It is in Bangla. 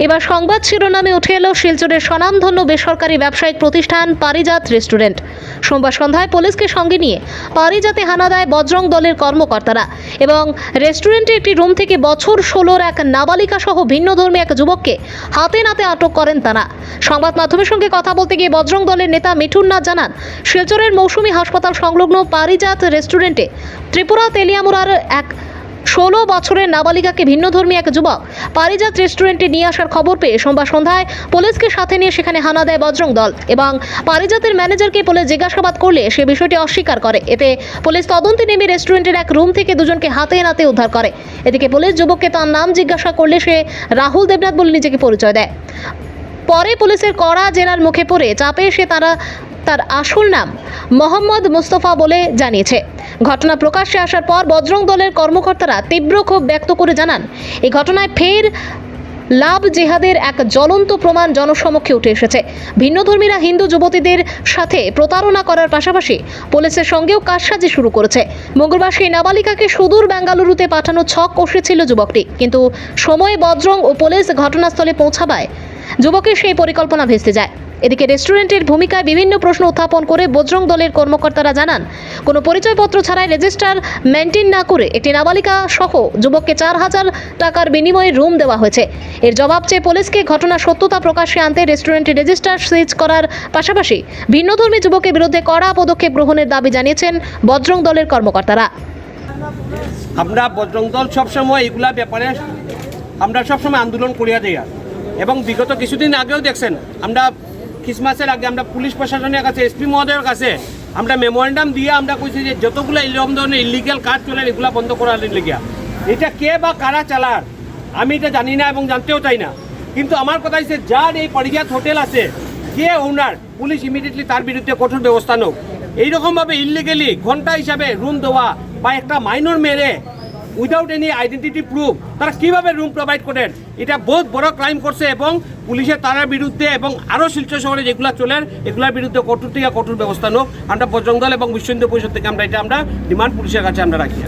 এবার সংবাদ শিরোনামে উঠে এলো শিলচরের স্বনামধন্য বেসরকারি ব্যবসায়িক প্রতিষ্ঠান পারিজাত রেস্টুরেন্ট। সোমবার সন্ধ্যায় পুলিশকে সঙ্গে নিয়ে পারিজাতে হানা দেয় বজরং দলের কর্মকর্তারা এবং রেস্টুরেন্টে একটি রুম থেকে বছর 16-র এক নাবালিকা সহ ভিন্নধর্মী এক যুবককে হাতে নাতে আটক করেন তারা। সংবাদ মাধ্যমের সঙ্গে কথা বলতে গিয়ে বজরং দলের নেতা মিঠুন নাথ জানান, শিলচরের মৌসুমী হাসপাতাল সংলগ্ন পারিজাত রেস্টুরেন্টে ত্রিপুরা তেলিয়ামুড়ার এক 16 বছরের নাবালিকাকে ভিন্নধর্মী এক যুবক পারিজাত রেস্টুরেন্টে নিয়ে আসার খবর পেয়ে সোমবার সন্ধ্যায় পুলিশকে সাথে নিয়ে সেখানে হানা দেয় বজরং দল এবং পারিজাতের ম্যানেজারকে পুলিশ জিজ্ঞাসাবাদ করলে সে বিষয়টি অস্বীকার করে। এতে পুলিশ তদন্তে নেমে রেস্টুরেন্টের এক রুম থেকে দুজনকে হাতে নাতে উদ্ধার করে। এদিকে পুলিশ যুবককে তার নাম জিজ্ঞাসা করলে সে রাহুল দেবনাথ বলে নিজেকে পরিচয় দেয়। পরে পুলিশের কড়া জেরার মুখে পড়ে চাপে এসে তার আসল নাম মোহাম্মদ মুস্তফা বলে জানিয়েছে। ঘটনা প্রকাশ্যে আসার পর বজরং দলের কর্মকর্তারা তীব্র ক্ষোভ ব্যক্ত করে জানান, এই ঘটনায় ফের লাভ জেহাদের এক জ্বলন্ত প্রমাণ জনসমক্ষে উঠে এসেছে। ভিন্নধর্মীরা হিন্দু যুবতীদের সাথে প্রতারণা করার পাশাপাশি পুলিশের সঙ্গেও কারসাজি শুরু করেছে। মঙ্গলবার সেই নাবালিকাকে সুদূর বেঙ্গালুরুতে পাঠানো ছক কষেছিল যুবকটি, কিন্তু সময়ে বজরং ও পুলিশ ঘটনাস্থলে পৌঁছাবায় যুবকের সেই পরিকল্পনা ভেস্তে যায়। এদিকে রেস্টুরেন্টের ভূমিকায় বিভিন্ন প্রশ্ন উত্থাপন করে বজরং দলের কর্মকর্তারা জানান, কোনো পরিচয়পত্র ছাড়াই রেজিস্টার মেনটেন না করে একটি নাবালিকা সহ যুবককে 4,000 টাকার বিনিময়ে রুম দেওয়া হয়েছে। এর জবাব চেয়ে পুলিশকে ঘটনার সত্যতা প্রকাশ্যে আনতে রেস্টুরেন্টের রেজিস্টার সিজ করার পাশাপাশি ভিন্নধর্মী যুবকের বিরুদ্ধে কড়া পদক্ষেপ গ্রহণের দাবি জানিয়েছেন বজরং দলের কর্মকর্তারা। আমরা বজরং দল সবসময় এগুলা ব্যাপারে আমরা সবসময় আন্দোলন করিয়া যাই, এবং বিগত কিছুদিন আগেও দেখছেন আমরা ক্রিসমাসের আগে আমরা পুলিশ প্রশাসনের কাছে এসপি মহোদয়ের কাছে আমরা মেমোরেন্ডাম দিয়ে আমরা কইছি যে যতগুলো এরকম ধরনের ইলিগাল কাজ চলে এগুলা বন্ধ করার লেগিয়া। এটা কে বা কারা চালার আমি এটা জানি না এবং জানতেও চাই না, কিন্তু আমার কথা হচ্ছে যার এই পারিজাত হোটেল আছে, যে ওনার, পুলিশ ইমিডিয়েটলি তার বিরুদ্ধে কঠোর ব্যবস্থা নোক। এইরকমভাবে ইলিগেলি ঘন্টা হিসাবে রুম দেওয়া বা একটা মাইনর মেরে উইদাউট এনি আইডেন্টিটি প্রুফ তারা কীভাবে রুম প্রোভাইড করেন, এটা বহুত বড় ক্রাইম করছে এবং পুলিশের তার বিরুদ্ধে এবং আরও শিলচর শহরে যেগুলো চলেন এগুলোর বিরুদ্ধে কঠোর থেকে কঠোর ব্যবস্থা নোক। আমরা বজরং দল এবং বিশ্ব হিন্দু পরিষদ থেকে আমরা ডিমান্ড পুলিশের কাছে আমরা রাখি।